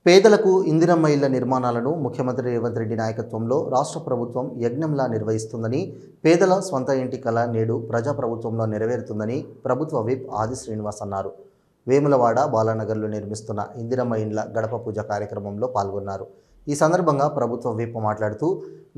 పేదలకు ఇందిరమ్మ ఇళ్ల నిర్మాణాలను ముఖ్యమంత్రి రేవంత్ రెడ్డి నాయకత్వంలో రాష్ట్ర ప్రభుత్వం యజ్ఞంలా నిర్వహిస్తుందని, పేదల స్వంత ఇంటి కల నేడు ప్రజాప్రభుత్వంలో నెరవేరుతుందని ప్రభుత్వ విప్ ఆది శ్రీనివాస్ అన్నారు. వేములవాడ బాలానగర్లో నిర్మిస్తున్న ఇందిరమ్మ ఇండ్ల గడప పూజ కార్యక్రమంలో పాల్గొన్నారు. ఈ సందర్భంగా ప్రభుత్వ విప్ మాట్లాడుతూ,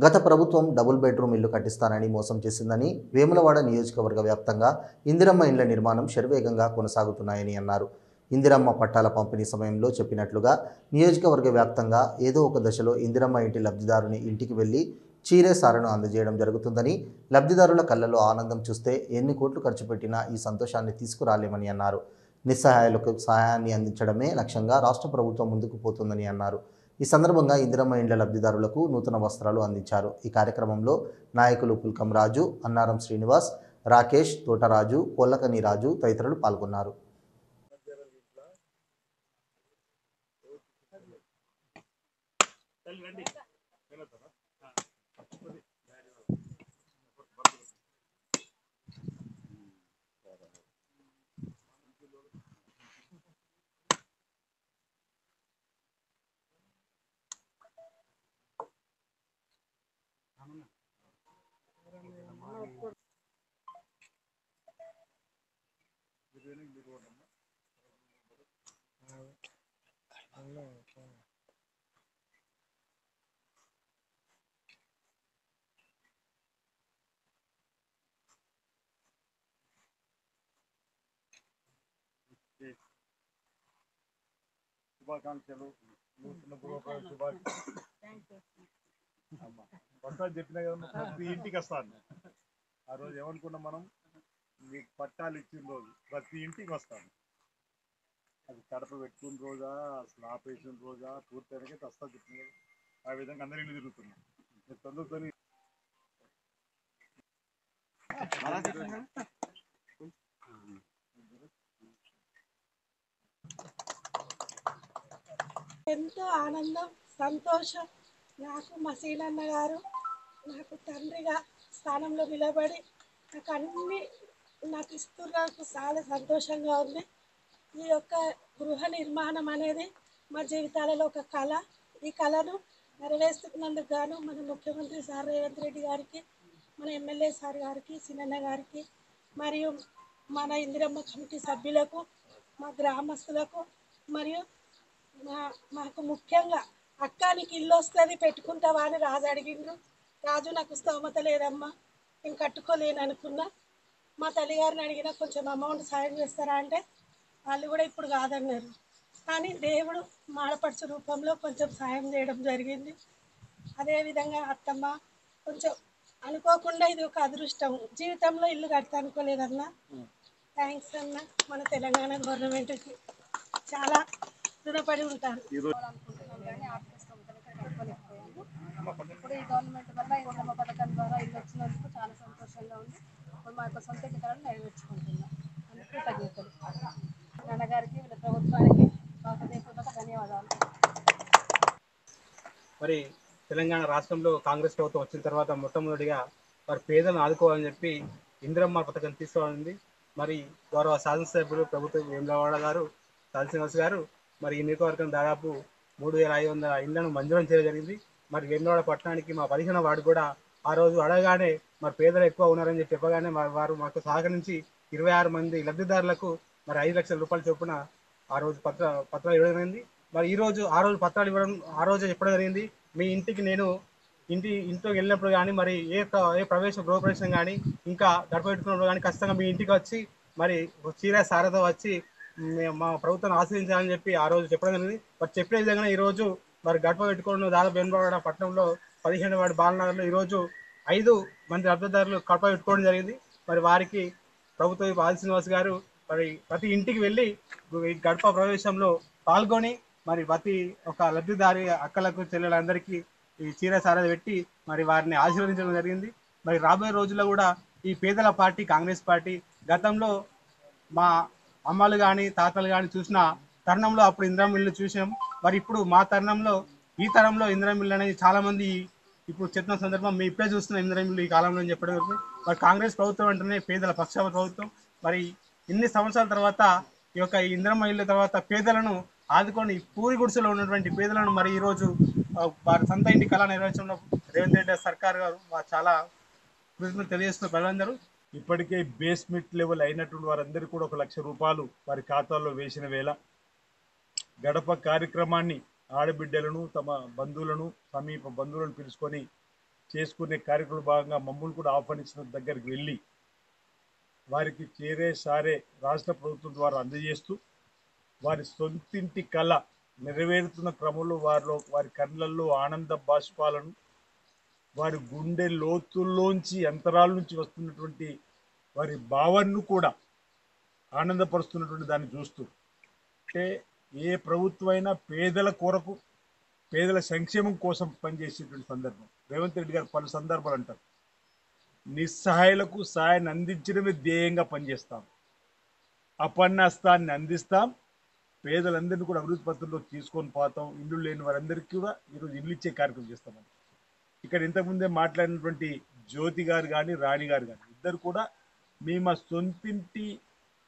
గత ప్రభుత్వం డబుల్ బెడ్రూమ్ ఇల్లు కట్టిస్తానని మోసం చేసిందని, వేములవాడ నియోజకవర్గ వ్యాప్తంగా ఇందిరమ్మ ఇండ్ల నిర్మాణం శరవేగంగా కొనసాగుతున్నాయని అన్నారు. ఇందిరమ్మ పట్టాల పంపిణీ సమయంలో చెప్పినట్లుగా నియోజకవర్గ వ్యాప్తంగా ఏదో ఒక దశలో ఇందిరమ్మ ఇంటి లబ్ధిదారుని ఇంటికి వెళ్లి చీరే సారను అందజేయడం జరుగుతుందని, లబ్ధిదారుల కళ్ళలో ఆనందం చూస్తే ఎన్ని కోట్లు ఖర్చు పెట్టినా ఈ సంతోషాన్ని తీసుకురాలేమని అన్నారు. నిస్సహాయాలకు సహాయాన్ని అందించడమే లక్ష్యంగా రాష్ట్ర ప్రభుత్వం ముందుకు పోతుందని అన్నారు. ఈ సందర్భంగా ఇందిరమ్మ ఇండ్ల లబ్ధిదారులకు నూతన వస్త్రాలు అందించారు. ఈ కార్యక్రమంలో నాయకులు పుల్కం రాజు, అన్నారం శ్రీనివాస్, రాకేష్, తోటరాజు, కొల్లకని రాజు తదితరులు పాల్గొన్నారు. శుభాకాంక్షలు. నూతన వస్తాను చెప్పినా కదా, ప్రతి ఇంటికి వస్తాను. ఆ రోజు ఏమనుకున్నాం మనం, మీకు పట్టాలు ఇచ్చిన రోజు ప్రతి ఇంటికి వస్తాను. అది కడప పెట్టుకున్న రోజా, స్లాబ్ వేసిన రోజా, పూర్తయినకైతే వస్తా చెప్పిన ఆ విధంగా అందరి ఇల్లు తిరుగుతున్నాం. తొందరతో ఎంతో ఆనందం, సంతోషం. నాకు మా సీనన్న గారు నాకు తండ్రిగా స్థానంలో నిలబడి నాకు అన్ని నాకు ఇస్తున్నందుకు చాలా సంతోషంగా ఉంది. ఈ యొక్క గృహ నిర్మాణం అనేది మా జీవితాలలో ఒక కళ. ఈ కళను నెరవేర్చుకున్నందుకు గాను మన ముఖ్యమంత్రి సార్ రేవంత్ రెడ్డి గారికి, మన ఎమ్మెల్యే సార్ గారికి, సీనన్న గారికి, మరియు మన ఇందిరమ్మ కమిటీ సభ్యులకు, మా గ్రామస్తులకు, మరియు మాకు ముఖ్యంగా అక్క నీకు ఇల్లు వస్తుంది పెట్టుకుంటావా అని రాజు అడిగిండ్రు. రాజు నాకు స్తోమత లేదమ్మా, నేను కట్టుకోలేను అనుకున్నా. మా తల్లిగారిని అడిగినా కొంచెం అమౌంట్ సాయం చేస్తారా అంటే వాళ్ళు కూడా ఇప్పుడు కాదన్నారు. కానీ దేవుడు మాడపడుచు రూపంలో కొంచెం సాయం చేయడం జరిగింది. అదేవిధంగా అత్తమ్మ కొంచెం అనుకోకుండా ఇది ఒక అదృష్టం, జీవితంలో ఇల్లు కడతా అనుకోలేదన్నా. థ్యాంక్స్ అన్న, మన తెలంగాణ గవర్నమెంట్కి చాలా రుణపడి ఉంటాను. ఇప్పుడు ఈ గవర్నమెంట్ వల్ల ఇందిరమ్మ పథకం ద్వారా ఇల్లు వచ్చినందుకు చాలా సంతోషంగా ఉంది. ఇప్పుడు మా యొక్క సొంత ఇంటికాలను నెరవేర్చుకుంటున్నాం. అందుకు కృతజ్ఞతలు నాన్నగారికి, వీళ్ళ ప్రభుత్వానికి హృదయపూర్వక ధన్యవాదాలు. మరి తెలంగాణ రాష్ట్రంలో కాంగ్రెస్ ప్రభుత్వం వచ్చిన తర్వాత మొట్టమొదటిగా వారి పేదలను ఆదుకోవాలని చెప్పి ఇందిరమ్మ పథకం తీసుకోవాలని మరి గౌరవ శాసనసభ్యులు ప్రభుత్వం వేములవాడ గారు, శ్రీనివాస్ గారు మరి ఈ నియోజకవర్గం దాదాపు 3500 ఇళ్లను మంజూరు చేయడం జరిగింది. మరి వేములవాడ పట్టణానికి మా 15వ వార్డు కూడా ఆ రోజు అడగగానే మరి పేదలు ఎక్కువ ఉన్నారని చెప్పగానే వారు మాకు సహకరించి 26 మంది లబ్ధిదారులకు మరి 5 లక్షల రూపాయల చొప్పున ఆ రోజు పత్రాలు ఇవ్వడం జరిగింది. మరి ఈ రోజు ఆ రోజు పత్రాలు ఇవ్వడం ఆ రోజు చెప్పడం జరిగింది. మీ ఇంటికి నేను ఇంట్లోకి వెళ్ళినప్పుడు కానీ మరి ఏ గృహప్రవేశం కానీ ఇంకా గడప పెట్టుకున్నప్పుడు కానీ ఖచ్చితంగా మీ ఇంటికి వచ్చి మరి చీర సారతో వచ్చి మా ప్రభుత్వాన్ని ఆశ్రయించాలని చెప్పి ఆ రోజు చెప్పడం జరిగింది. మరి చెప్పిన విధంగానే ఈరోజు మరి గడప పెట్టుకోవడం దాదాపు వేములవాడ పట్టణంలో 15వ వార్డు బాలనగర్లో ఈరోజు 5 మంది లబ్ధిదారులు గడప పెట్టుకోవడం జరిగింది. మరి వారికి ప్రభుత్వ ఆది శ్రీనివాస్ గారు మరి ప్రతి ఇంటికి వెళ్ళి గడప ప్రవేశంలో పాల్గొని మరి ప్రతి ఒక లబ్ధిదారి అక్కలకు చెల్లెలందరికీ ఈ చీర సారథ పెట్టి మరి వారిని ఆశీర్వదించడం జరిగింది. మరి రాబోయే రోజుల్లో కూడా ఈ పేదల పార్టీ కాంగ్రెస్ పార్టీ గతంలో మా అమ్మలు కానీ తాతలు కానీ చూసిన తరుణంలో అప్పుడు ఇందిరమ్మ ఇల్లు చూసాం. మరి ఇప్పుడు మా తరుణంలో ఈ తరంలో ఇందిరమ్మ ఇల్లు అనేది చాలా మంది ఇప్పుడు చెప్తున్న సందర్భం మేము ఇప్పుడే చూస్తున్న ఇందిరమ్మ ఇల్లు ఈ కాలంలో చెప్పడం జరుగుతుంది. మరి కాంగ్రెస్ ప్రభుత్వం అంటేనే పేదల పక్షపాత ప్రభుత్వం. మరి ఇన్ని సంవత్సరాల తర్వాత ఈ యొక్క ఇందిరమ్మ ఇల్లు తర్వాత పేదలను ఆదుకొని పూరి గుడిసెలో ఉన్నటువంటి పేదలను మరి ఈరోజు వారి సొంత ఇంటి కళ నెరవేర్చడంలో రేవంత్ రెడ్డి సర్కార్ గారు చాలా కృతజ్ఞతలు తెలియజేస్తున్న ప్రజలందరూ ఇప్పటికే బేస్మెంట్ లెవెల్ అయినటువంటి వారందరికీ కూడా 1 లక్ష రూపాయలు వారి ఖాతాల్లో వేసిన వేళ గడప కార్యక్రమాన్ని ఆడబిడ్డలను తమ బంధువులను సమీప బంధువులను పిలుచుకొని చేసుకునే కార్యక్రమంలో భాగంగా మమ్మల్ని కూడా ఆహ్వానించిన దగ్గరికి వెళ్ళి వారికి చేరే సారే రాష్ట్ర ప్రభుత్వం ద్వారా అందజేస్తూ వారి సొంతింటి కళ నెరవేరుతున్న క్రమంలో వారి కళ్ళల్లో ఆనంద బాష్పాలను వారి గుండె లోతుల్లోంచి అంతరాల నుంచి వస్తున్నటువంటి వారి భావాన్ని కూడా ఆనందపరుస్తున్నటువంటి దాన్ని చూస్తూ అంటే ఏ ప్రభుత్వమైనా పేదల కొరకు పేదల సంక్షేమం కోసం పనిచేసేటువంటి సందర్భం. రేవంత్ రెడ్డి గారు పలు సందర్భాలు అంటారు, నిస్సహాయులకు సహాయాన్ని అందించడమే ధ్యేయంగా పనిచేస్తాం, అపన్నస్తాన్ని అందిస్తాం, పేదలందరినీ కూడా అభివృద్ధి పత్రంలో తీసుకొని పోతాం, ఇల్లు లేని వారందరికీ కూడా ఈరోజు ఇల్లు ఇచ్చే కార్యక్రమం చేస్తామని. ఇక్కడ ఇంతకుముందే మాట్లాడినటువంటి జ్యోతి గారు కానీ రాణి గారు కానీ ఇద్దరు కూడా మేము మా సొంతింటి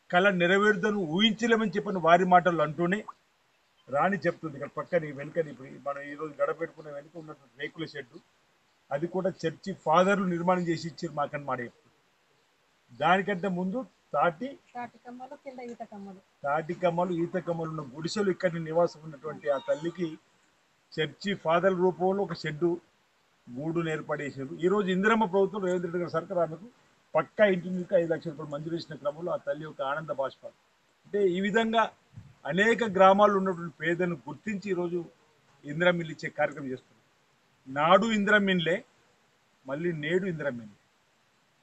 కళ నెరవేరుదని ఊహించలేమని చెప్పని వారి మాటలు అంటూనే రాణి చెప్తుంది ఇక్కడ పక్కన వెనుకని ఇప్పుడు మనం ఈరోజు గడపెట్టుకున్న వెనుక ఉన్నటువంటి రేకుల షెడ్డు అది కూడా చర్చి ఫాదర్లు నిర్మాణం చేసి ఇచ్చారు మాకని మాట చెప్తుంది. దానికంటే ముందు తాటి కమ్మలు ఈత కమ్మలు ఉన్న గుడిసెలు ఇక్కడ నివాసం ఉన్నటువంటి ఆ తల్లికి చర్చి ఫాదర్ రూపంలో ఒక షెడ్డు గూడును ఏర్పడేసారు. ఈరోజు ఇందిరమ్మ ప్రభుత్వం రేవంత్ రెడ్డి గారి సర్కార్ ఆమెకు పక్కా ఇంటి నుంచి 5 లక్షల రూపాయలు మంజూరు చేసిన క్రమంలో ఆ తల్లి యొక్క ఆనంద బాష్పాలు. అంటే ఈ విధంగా అనేక గ్రామాల్లో ఉన్నటువంటి పేదలను గుర్తించి ఈరోజు ఇందిరమ్మిల్లు ఇచ్చే కార్యక్రమం చేస్తున్నారు. నాడు ఇందిరమ్మిన్లే మళ్ళీ నేడు ఇందిరమ్మిన్లే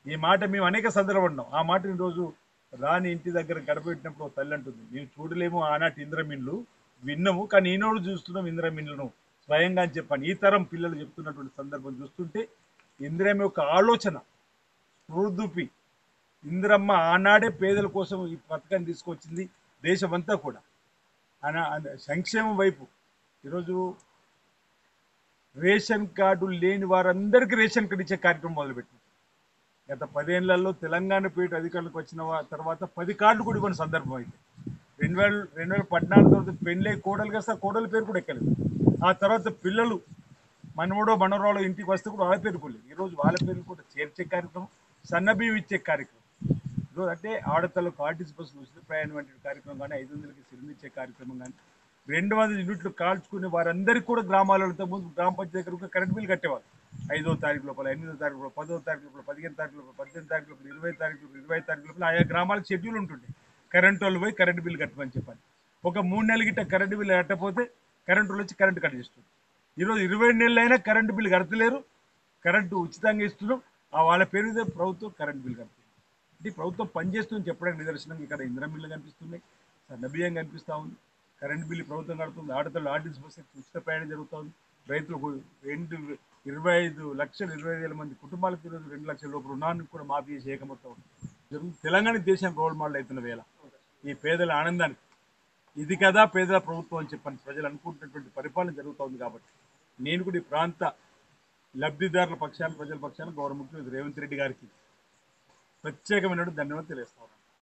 ఈ మాట మేము అనేక సందర్భం ఉన్నాం. ఆ మాట ఈరోజు రాని ఇంటి దగ్గర గడపెట్టినప్పుడు తల్లి అంటుంది, మేము చూడలేము ఆనాటి ఇందిరమ్మిన్లు, విన్నాము కానీ ఈనాడు చూస్తున్నాం ఇందిరమ్మిన్లను స్వయంగా అని చెప్పాను. ఈ తరం పిల్లలు చెప్తున్నటువంటి సందర్భం చూస్తుంటే ఇందిరమ్మ యొక్క ఆలోచన స్ఫూర్తిపి ఇందిరమ్మ ఆనాడే పేదల కోసం ఈ పథకాన్ని తీసుకొచ్చింది. దేశమంతా కూడా సంక్షేమం వైపు ఈరోజు రేషన్ కార్డు లేని వారందరికీ రేషన్ కార్డు ఇచ్చే కార్యక్రమం మొదలుపెట్టింది. గత 10 ఏళ్లలో తెలంగాణ పేట అధికారులకు వచ్చిన తర్వాత 10 కార్డులు కూడా ఇవ్వని సందర్భం అయితే 2014 తర్వాత పెళ్ళై కోడలు కాస్త కోడల పేరు కూడా ఎక్కలేదు. ఆ తర్వాత పిల్లలు మనవడో మనవరాలో ఇంటికి వస్తే కూడా వాళ్ళ పేరు పోలేదు. ఈరోజు వాళ్ళ పేర్లు కూడా చేర్చే కార్యక్రమం, సన్నబియ్యం ఇచ్చే కార్యక్రమం. ఈరోజు అంటే ఆడతలకు ఆర్టీసీ బస్సులు ఉచిత ప్రయాణం వంటి కార్యక్రమం కానీ 500కి సిలిండర్ ఇచ్చే కార్యక్రమం కానీ 200 యూనిట్లు కాల్చుకునే వారందరికీ కూడా గ్రామాలలో ముందు గ్రామ పంచాయతీ దగ్గర కరెంట్ బిల్ కట్టేవారు. 5వ తారీఖు లోపల, 8వ తారీఖు లోపల, 10వ తారీఖు లోపల, 15 తారీఖు లోపల, 18 తారీఖు లోపల, 20 తారీఖు లోపల, 25 తారీఖు లోపల ఆయా గ్రామాలకు షెడ్యూల్ ఉంటుండే. కరెంటు వాళ్ళు పోయి కరెంటు బిల్ కట్టమని చెప్పాలి. ఒక 3 నెలల గిట్ట కరెంటు బిల్లు కట్టకపోతే కరెంటు వాళ్ళు వచ్చి కరెంటు కట్ చేస్తుంది. ఈరోజు 20 నెలలైనా కరెంటు బిల్లు కడతలేరు, కరెంటు ఉచితంగా ఇస్తున్నాం. వాళ్ళ పేరు మీద ప్రభుత్వం కరెంటు బిల్లు కడుతుంది. అంటే ప్రభుత్వం పనిచేస్తుంది చెప్పడానికి నిదర్శనం ఇక్కడ ఇందిరా మిల్లు కనిపిస్తున్నాయి, సన్నబియ్యం కనిపిస్తూ ఉంది, కరెంటు బిల్లు ప్రభుత్వం కడుతుంది, ఆడతలు ఆర్టీసీ బస్సు ఉచిత ప్రయాణం జరుగుతుంది, రైతులకు 25,20,000 మంది కుటుంబాలకు ఈరోజు 2 లక్షల రూపాయలు రుణాన్ని కూడా మాఫీ చేసి ఏకమొత్తం జరుగుతుంది. తెలంగాణ దేశానికి రోల్ మోడల్ అవుతున్న వేళ ఈ పేదల ఆనందానికి ఇది కదా పేదల ప్రభుత్వం అని చెప్పని ప్రజలు అనుకుంటున్నటువంటి పరిపాలన జరుగుతోంది. కాబట్టి నేను కూడా ఈ ప్రాంత లబ్ధిదారుల పక్షాన ప్రజల పక్షాన గౌరవ ముఖ్యమంత్రి రేవంత్ రెడ్డి గారికి ప్రత్యేకమైన ధన్యవాదాలు తెలియజేస్తాను.